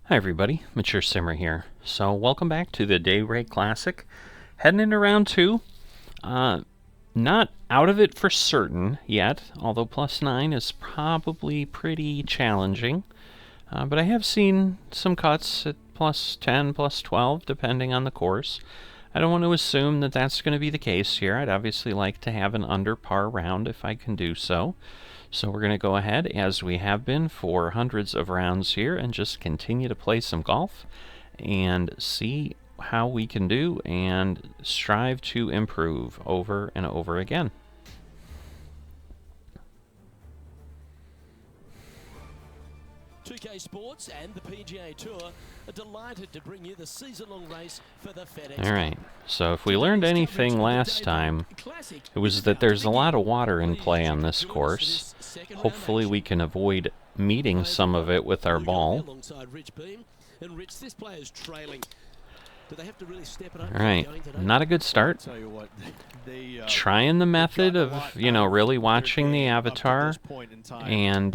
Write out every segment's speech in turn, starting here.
Hi everybody, Mature Simmer here. So welcome back to the Day Rate Classic. Heading into round 2. Not out of it for certain yet, although +9 is probably pretty challenging. But I have seen some cuts at +10, +12, depending on the course. I don't want to assume that that's going to be the case here. I'd obviously like to have an under par round if I can do so. So we're going to go ahead, as we have been for hundreds of rounds here, and just continue to play some golf and see how we can do and strive to improve over and over again. .2K Sports and the PGA Tour are delighted to bring you the season-long race for the FedEx. All right, so if we learned anything last time, it was that there's a lot of water in play on this course. Hopefully we can avoid meeting some of it with our ball. Alright, not a good start. Trying the method of, really watching the avatar, and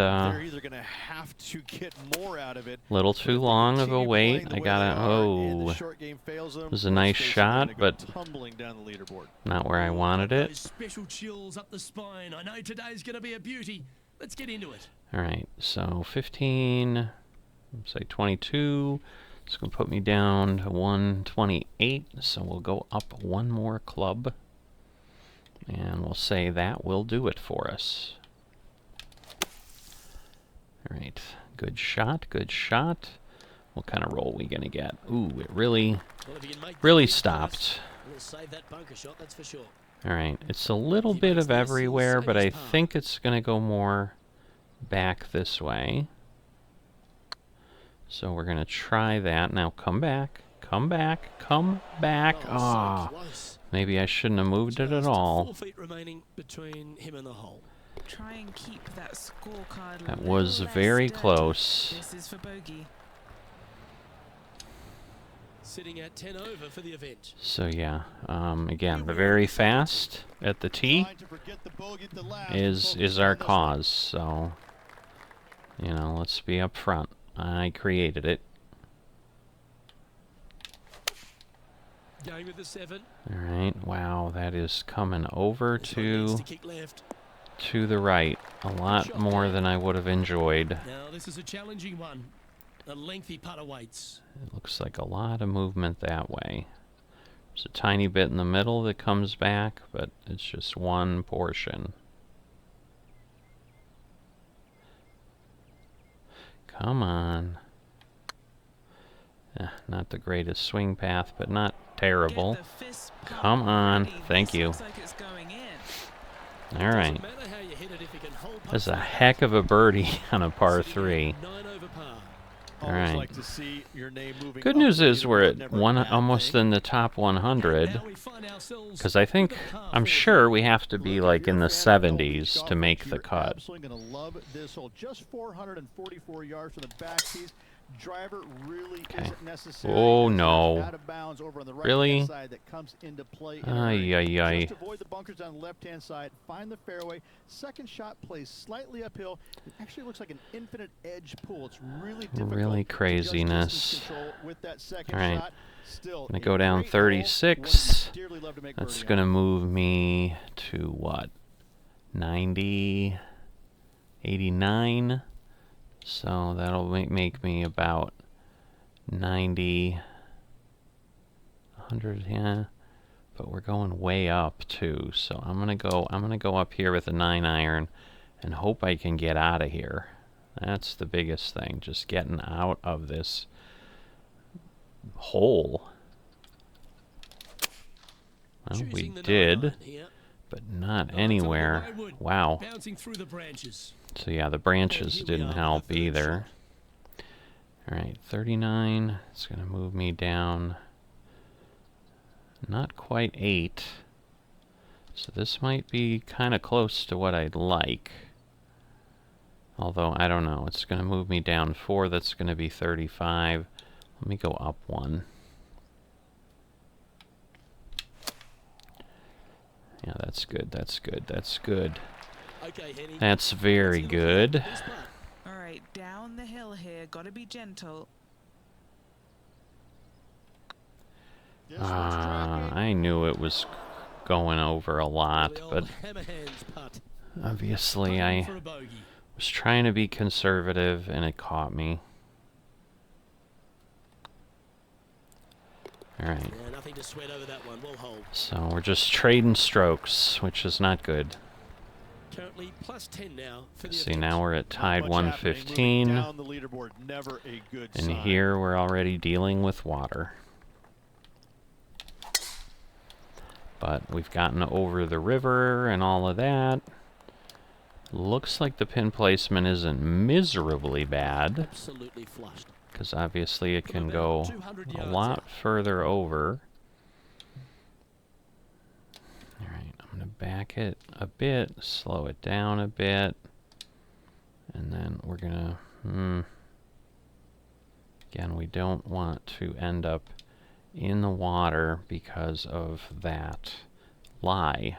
little too long of a wait. I gotta, it was a nice shot, but not where I wanted it. Special chills up the spine. I know today's gonna be a beauty. Let's get into it. Alright, so 15, say 22. It's going to put me down to 128, so we'll go up one more club, and we'll say that will do it for us. Alright, good shot, good shot. What kind of roll are we going to get? Ooh, it really stopped. Alright, it's a little bit of everywhere, but I think it's going to go more back this way. So we're going to try that. Now come back, come back, come back. Ah, maybe I shouldn't have moved it at all. 4 feet remaining between him and the hole. Try and keep that scorecard. That was very close. This is for bogey. Sitting at 10 over for the event. So yeah, again, the very fast at the tee is our cause. So, let's be up front. I created it. Going with the 7. Alright, wow, that is coming over to the right. A lot more than I would have enjoyed. Now this is a challenging one. A lengthy putt awaits. It looks like a lot of movement that way. There's a tiny bit in the middle that comes back, but it's just one portion. Come on. Not the greatest swing path, but not terrible. Come on. Thank you. Alright. That's a heck of a birdie on a par 3. Alright. Good news is we're at almost in the top 100. Because I'm sure we have to be like in the 70s to make the cut. Okay. Oh no. Really? Ay, ay, ay. Avoid the bunkers on the left-hand side. Find the fairway. Second shot plays slightly uphill. It actually looks like an infinite edge pool. It's really difficult. Really craziness. With that second All right. shot. Still I'm going to go down 36. That's going to move me to what? 90, 89. So that'll make me about 90, 100, yeah. But we're going way up too. So I'm gonna go up here with a 9-iron and hope I can get out of here. That's the biggest thing, just getting out of this hole. Well, we did, but not anywhere. Wow. So yeah, the branches didn't help either. Alright, 39. It's going to move me down not quite 8. So this might be kind of close to what I'd like. Although, I don't know. It's going to move me down 4. That's going to be 35. Let me go up 1. Yeah, that's good. That's good. That's good. That's very good. All right, down the hill here. Got to be gentle. This one's tracking. I knew it was going over a lot, The old but hammer hands putt. obviously Putting I for a bogey. was trying to be conservative and it caught me. Alright, Yeah, nothing to sweat over that one. Well hold. so we're just trading strokes, which is not good. Currently plus 10 now for the See, event. now we're at tied Not much happening, moving 115, down the leaderboard, never a good and sign. here we're already dealing with water. But we've gotten over the river and all of that. Looks like the pin placement isn't miserably bad, Absolutely flushed. because obviously it From can about go 200 a yards lot out. further over. Alright, I'm going to back it a bit, slow it down a bit, and then we're going to... Again, we don't want to end up in the water because of that lie.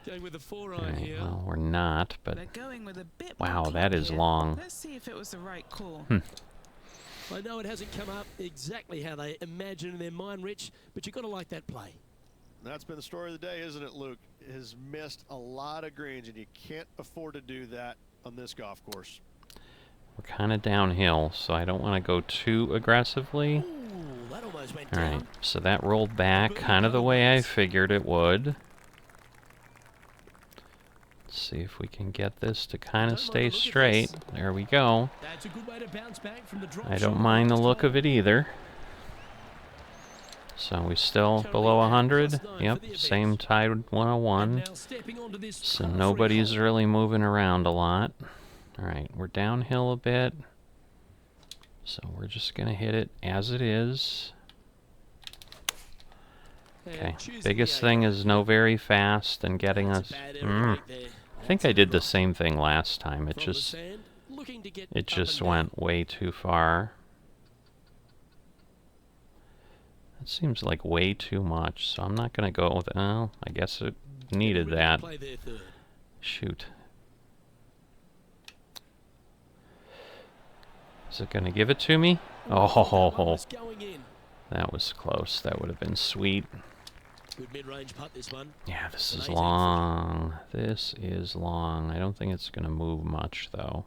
Going with a 4-iron Alright, here. well, we're not, but They're going with a bit wow, more that club is here. long. Let's see if it was the right call. I know it hasn't come up exactly how they imagine in their mind, Rich, but you've got to like that play. That's been the story of the day, isn't it, Luke? Has missed a lot of greens, and you can't afford to do that on this golf course. We're kind of downhill, so I don't want to go too aggressively. Ooh, that almost went Alright, down. so that rolled back kind of the way I figured it would. Let's see if we can get this to kind of stay straight. There we go. That's a good way to bounce back from the drop I shot. don't mind the look of it either. So we still below 100. Yep, same tied with 101. And now stepping onto this So par-free nobody's hole. really moving around a lot. Alright, we're downhill a bit. So we're just going to hit it as it is. And Okay, choosing biggest the thing eight. is no very fast and getting That's us... a bad error right there. I think That's I did the right. same thing last time. It From the just sand, looking to get it up just and went way too far. That seems like way too much, so I'm not going to go with... Oh, I guess it down. needed Really that. play there third. Shoot. Is it going to give it to me? That one Oh, was going in. that was close. That would have been sweet. Good mid-range putt, this one. Yeah, this An is 18 long. This is long. I don't think it's going to move much, though.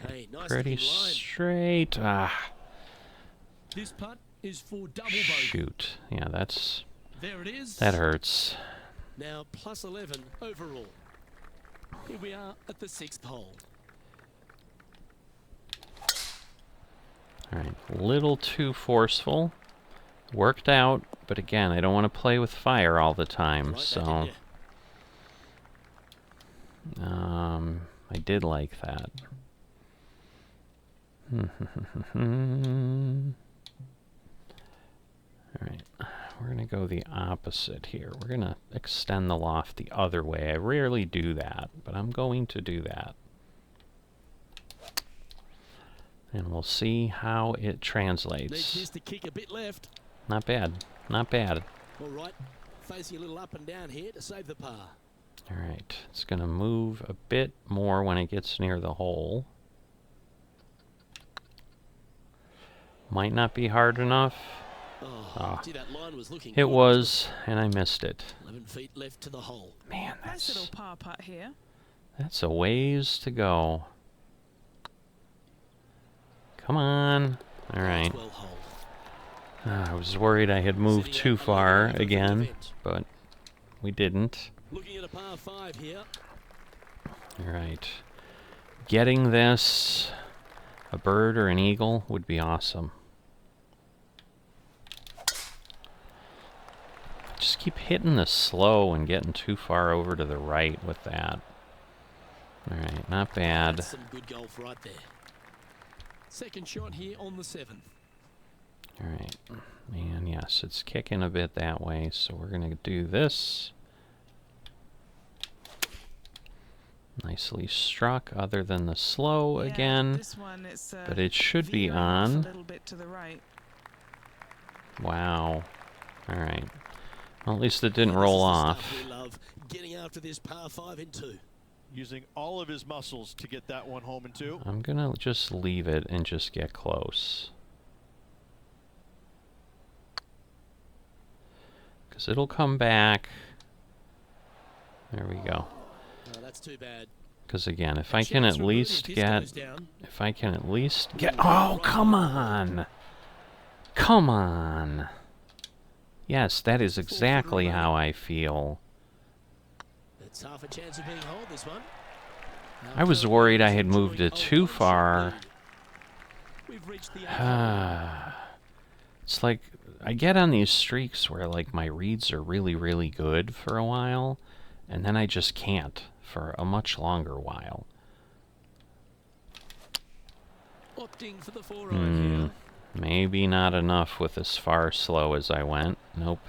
Hey, nice Pretty looking line. straight. Ah, This putt is for double bogey. shoot. Yeah, that's... There it is. That hurts. Now plus 11 overall. Here we are at the 6th hole. Alright, little too forceful. Worked out, but again, I don't want to play with fire all the time, Like that, so... didn't ya? I did like that. Alright, we're going to go the opposite here. We're going to extend the loft the other way. I rarely do that, but I'm going to do that. And we'll see how it Needs translates. this to kick a bit left. Not bad. Not bad. All right, facing a little up and down here to save the par. Alright, it's going to move a bit more when it gets near the hole. Might not be hard enough. Oh, see, that line was looking It good. was, and I missed it. 11 feet left to the hole. Man, Nice little par putt here. that's a ways to go. Come on. Alright. 12 hole. I was worried I had moved Sitting too at far 11 for the again, event. but we didn't. Looking at a par 5 here. Alright. Getting this, a bird or an eagle, would be awesome. Just keep hitting this slow and getting too far over to the right with that. Alright, not bad. That's some good golf right there. Second shot here on the 7th. Alright. And yes, it's kicking a bit that way, so we're going to do this. Nicely struck, other than the slow Yeah, again. This one, it's, But it should be veering off on. a little bit to the right. Wow. Alright. Well, at least it didn't This roll is the off. stuff we love. Getting after this par 5 in 2. using all of his muscles to get that one home in two. I'm gonna just leave it and just get close. Because it'll come back. There we go. No, that's too bad. Because again, if I can at least get... If I can at least get... Oh, come on! Come on! Yes, that is exactly how I feel. It's half a chance of being hold this one. I was worried I had moved it too far. We've reached the It's like, I get on these streaks where like my reads are really, really good for a while, and then I just can't for a much longer while. opting for the 4-iron here. Maybe not enough with as far slow as I went. Nope.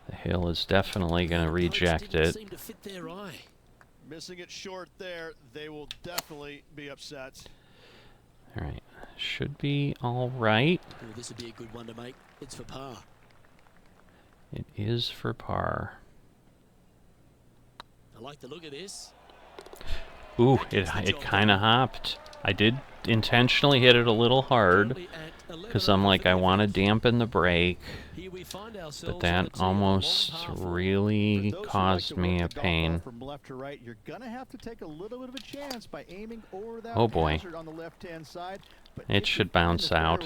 The hill is definitely going to reject it. Seem to fit their eye. Missing it short there, they will definitely be upset. Alright. Should be alright. Oh, this would be a good one to make. It's for par. It is for par. I like the look of this. Ooh, it kind of hopped. I did intentionally hit it a little hard, because I'm like, I want to dampen the break, but that almost really caused me a pain. From left to right, you're gonna have to take a little bit of a chance by aiming over that Oh boy. hazard on the left-hand side. But It should bounce out.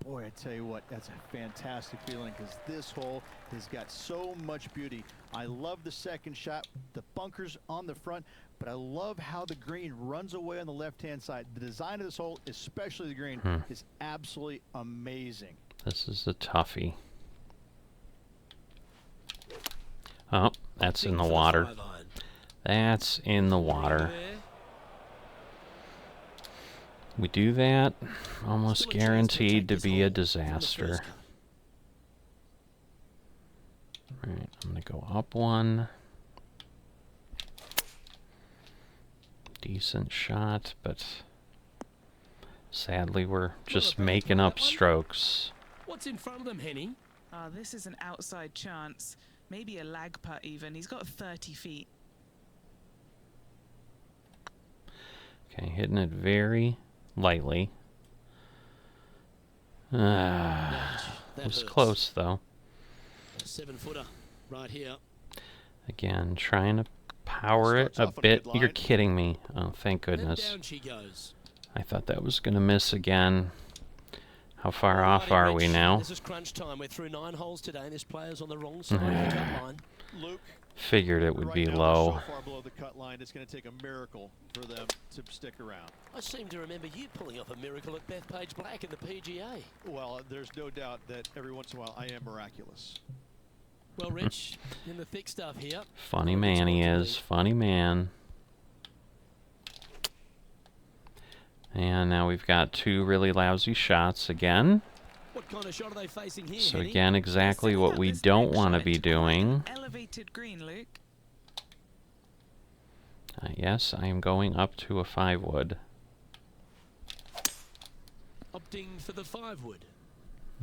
Boy, I tell you what, that's a fantastic feeling because this hole has got so much beauty. I love the second shot, the bunkers on the front, but I love how the green runs away on the left-hand side. The design of this hole, especially the green, is absolutely amazing. This is a toughie. Oh, that's in the water. That's in the water. We do that, almost guaranteed to be a disaster. Alright, I'm going to go up one. Decent shot, but sadly we're just making up strokes. What's in front of them, Henny? This is an outside chance. Maybe a lag putt even. He's got 30 feet. Okay, hitting it very lightly. It was close though. 7-footer right here. Again, trying to power it a bit. You're kidding me. Oh, thank goodness. Down she goes. I thought that was going to miss again. How far off are we now? This is crunch time. We're through 9 holes today, and this player's on the wrong side of the cut line. Luke, Figured it would be right now, low. they're so far below the cut line, it's going to take a miracle for them to stick around. I seem to remember you pulling off a miracle at Bethpage Black in the PGA. Well, there's no doubt that every once in a while I am miraculous. Well, Rich, in the thick stuff here. Funny man he is. Funny man. And now we've got 2 really lousy shots again. What kind of shot are they facing here, So Henny? again, exactly what we don't want to be doing. Elevated green, Luke. Yes, I am going up to a 5-wood. Opting for the 5-wood.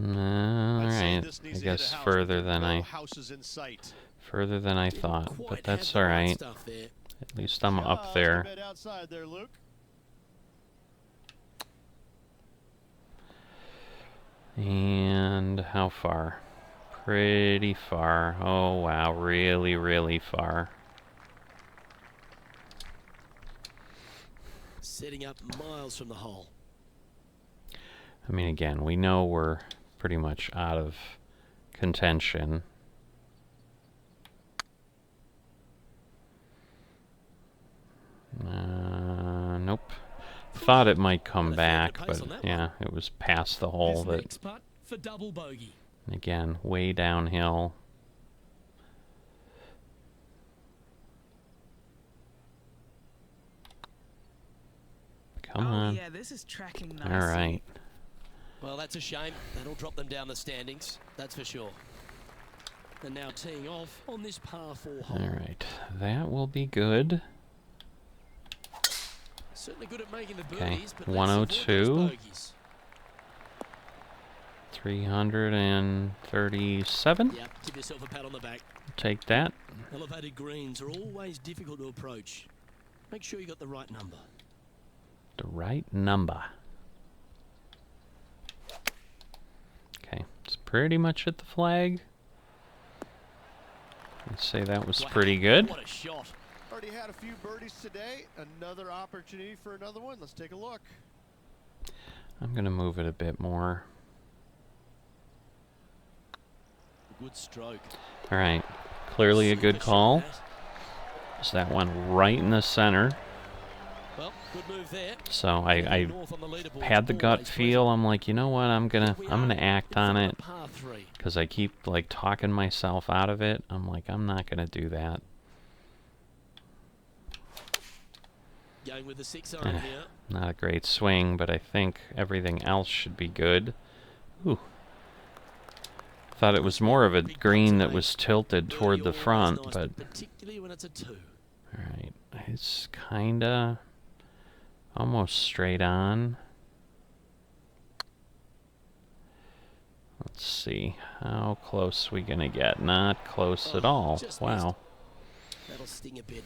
Alright, I guess further than I thought, but that's alright. At least I'm up there. Outside there, Luke. And how far? Pretty far. Oh wow, really, really far. Setting up miles from the hole. I mean, again, we know we're pretty much out of contention. Nope. Thought it might come back, but yeah, it was past the hole that... Next putt for double bogey. Again, way downhill. Come on. Yeah, this is tracking nicely. All right. Well, that's a shame. That'll drop them down the standings, that's for sure. And now teeing off on this par 4 hole. All right. That will be good. Certainly good at making the Okay, birdies, but 102. 337. Yep, give yourself a pat on the back. Take that. Elevated greens are always difficult to approach. Make sure you got the right number. The right number. Okay, it's pretty much at the flag. I'd say that was pretty good. What a shot. Already had a few birdies today. Another opportunity for another one. Let's take a look. I'm going to move it a bit more. Good stroke. All right, clearly a good Super call. shot, that. So that went right in the center. Well, good move there. So I North on the leaderboard, had the gut always feel. I'm like, you know what? I'm gonna act on it Par 3. because I keep like talking myself out of it. I'm like, I'm not gonna do that. Going with the 6-iron here. Not a great swing, but I think everything else should be good. Ooh. Thought it was more of a green that was tilted toward the front, Nice, but particularly when it's a 2. all right, it's kinda almost straight on. Let's see, how close we gonna get? Not close at all. Just Wow. That'll sting a bit.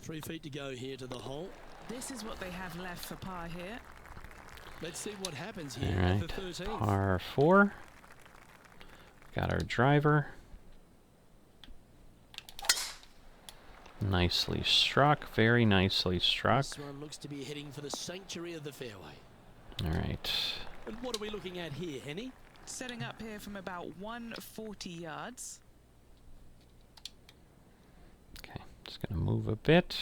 3 feet to go here to the hole. This is what they have left for par here. Let's see what happens All here right, at the 13th. par 4. Got our driver. Nicely struck, very nicely struck. This one looks to be heading for the sanctuary of the fairway. All right. And what are we looking at here, Henny? Setting up here from about 140 yards. Okay, just gonna move a bit.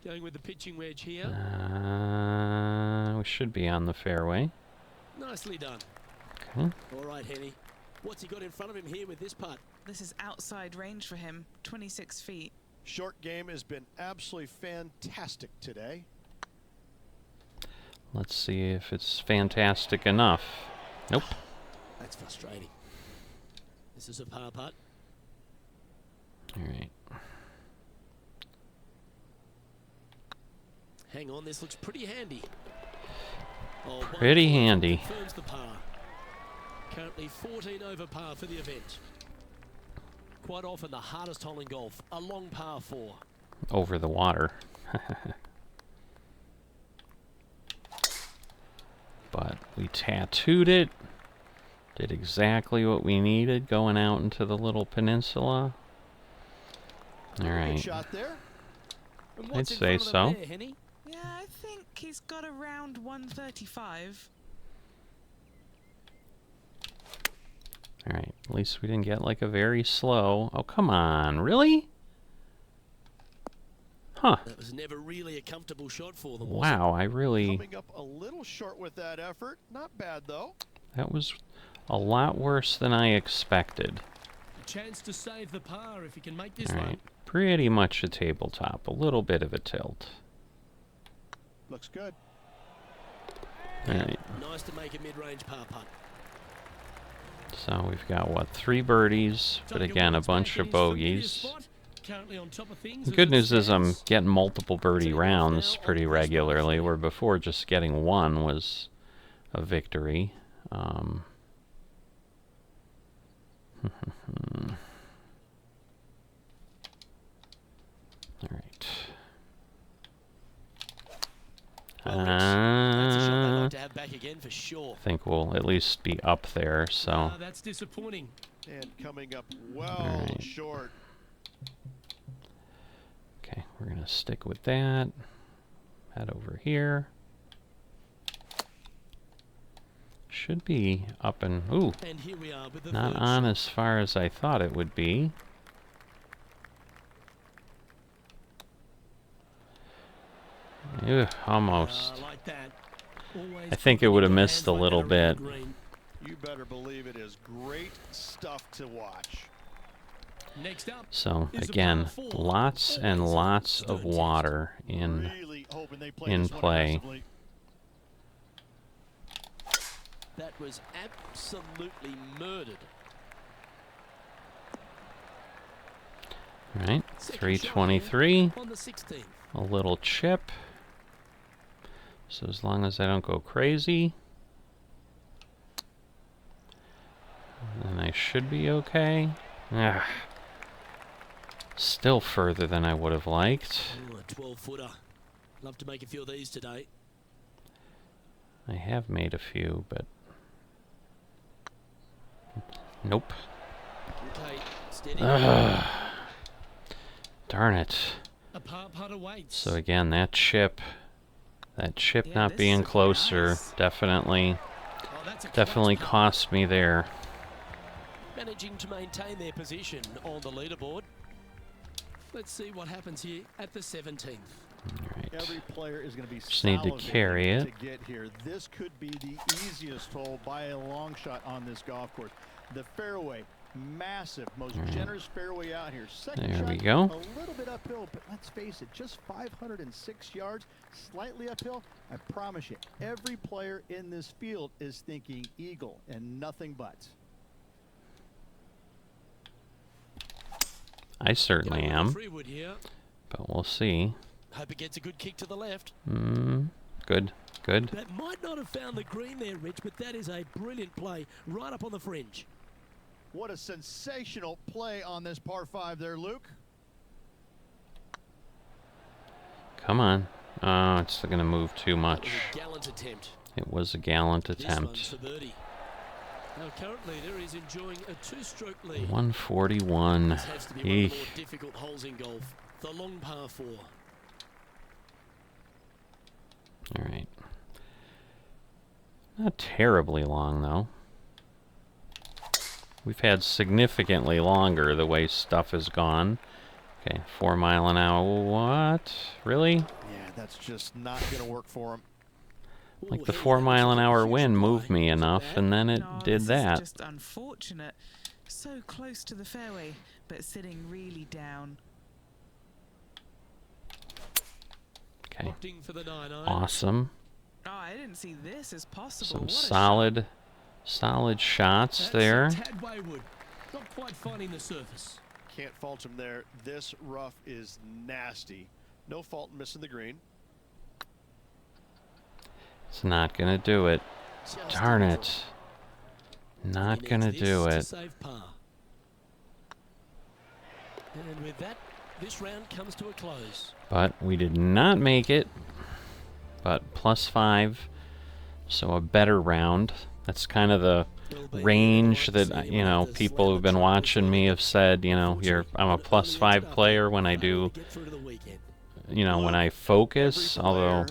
Going with the pitching wedge here. We should be on the fairway. Nicely done. Okay. All right, Henny. What's he got in front of him here with this putt? This is outside range for him, 26 feet. Short game has been absolutely fantastic today. Let's see if it's fantastic enough. Nope. That's frustrating. This is a par putt. All right. Hang on, this looks pretty handy. Oh, Pretty handy. Confirms the par. Currently 14 over par for the event. Quite often the hardest hole in golf, a long par 4. Over the water. But we tattooed it. Did exactly what we needed going out into the little peninsula. All Good right. shot there. And I'd what's in say front of so. them there, Henny? Yeah, I think he's got around 135. All right. At least we didn't get like a very slow. Oh, come on. Really? Huh. That was never really a comfortable shot for them. was Wow, I really... Coming up a little short with that effort. Not bad, though. That was a lot worse than I expected. it? A chance to save the par if you can make this All one. right. Pretty much a tabletop. A little bit of a tilt. Looks good. All right. Nice to make a mid-range par putt. So we've got, what, 3 birdies, but again, a bunch of bogeys. Currently on top of things. The good news is I'm getting multiple birdie rounds pretty regularly, where before just getting one was a victory. All right. That's a shot they'd like to have back again for sure. I think we'll at least be up there, so... That's disappointing. And coming up well Alright. short. Okay, we're going to stick with that. Head over here. Should be up and... Ooh, And here we are with the not third on shot. as far as I thought it would be. Ugh, almost. Like that. Always I think it putting would have your missed hands a like little that around bit. green. You better believe it is great stuff to watch. Next up So is a again, par 4. lots and Always a lots of stone test. water in Really hoping they play in this one play. aggressively. That was absolutely murdered. All right, Second 323. shot on the 16th. A little chip. So as long as I don't go crazy, then I should be okay. Ah, Still further than I would have liked. Ooh, a 12-footer. Love to make a few of these today. I have made a few, but nope. Okay, steady. Darn it. A par putt awaits. So again, that chip Yeah, not this being is closer nice. Oh, that's a definitely clutch putt. cost me there. Managing to maintain their position on the leaderboard. Let's see what happens here at the 17th. Alright. Every player is going to be Just need to salivating carry it. to get here. This could be the easiest hole by a long shot on this golf course. The fairway, massive, most generous fairway out here. Second There shot, we go. a little bit uphill, but let's face it, just 506 yards, slightly uphill. I promise you, every player in this field is thinking eagle and nothing but. I certainly Going with am, Freewood here. but we'll see. Hope it gets a good kick to the left. Good, good. That might not have found the green there, Rich, but that is a brilliant play right up on the fringe. What a sensational play on this par 5 there, Luke. Come on. Oh, it's going to move too That much. was a gallant attempt. It was a gallant This attempt. one's for birdie. Now, current leader is enjoying a 2-stroke lead. 141. This has to be one of the Eek. more difficult holes in golf. The long par 4. Alright. Not terribly long, though. We've had significantly longer the way stuff has gone. Okay, 4 mile an hour. What? Really? Yeah, that's just not going to work for him. Like the 4 mile an hour wind moved me enough, and then it No, did this that. is just unfortunate. So close to the fairway, but sitting really down. Okay, Opting for the 9-iron. awesome. Oh, I didn't see this as possible. Some What a shot. solid shots That's there. a tad wayward. Not quite finding the surface. Can't fault him there. This rough is nasty. No fault in missing the green. It's not gonna do it. Just Darn a it. Not He gonna needs this do to it. save par. And with that, this round comes to a close. But we did not make it. But +5, so a better round. That's kind of the It'll be range like to that, see you him know, have to people slam who've the been truck watching me before have said, you know, I'm a +5 player when I do, get through to the weekend. you know, when I focus, although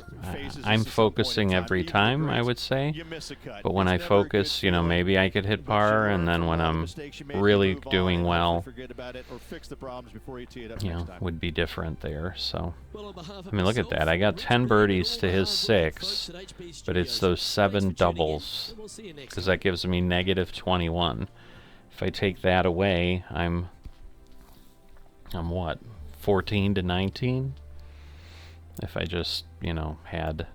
I'm focusing every time, I would say. You miss a cut. But when I It's never a good focus, you know, feeling, maybe I could hit but you par, learn and then from when all the I'm mistakes you made, you really move on doing and well, hopefully forget about it or fix the problems before you tee it up you next know, time. would be different there. So, Well, on behalf of I mean, look at myself, that. I got Rich 10 Breen, birdies and to all his the hard 6, work folks at HB but it's Studios. those 7 Thanks for tuning in, doubles, and we'll see you next because time. that gives me -21. If I take that away, I'm what, 14 to 19? If I just, you know, had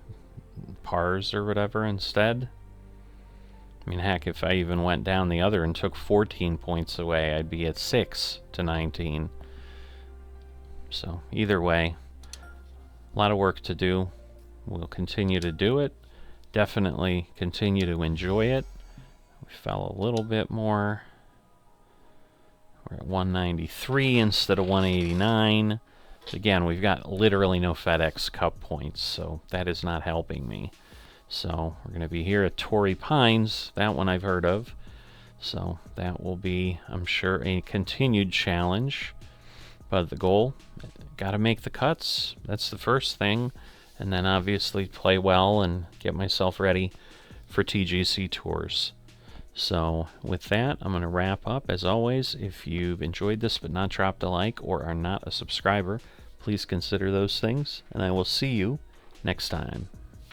pars or whatever instead. I mean, heck, if I even went down the other and took 14 points away, I'd be at 6 to 19. So, either way, a lot of work to do. We'll continue to do it. Definitely continue to enjoy it. We fell a little bit more. We're at 193 instead of 189. Again, we've got literally no FedEx Cup points, so that is not helping me. So we're going to be here at Torrey Pines. That one I've heard of. So that will be, I'm sure, a continued challenge. But the goal, got to make the cuts. That's the first thing. And then obviously play well and get myself ready for TGC tours. So with that, I'm going to wrap up. As always, if you've enjoyed this but not dropped a like or are not a subscriber, please consider those things. And I will see you next time.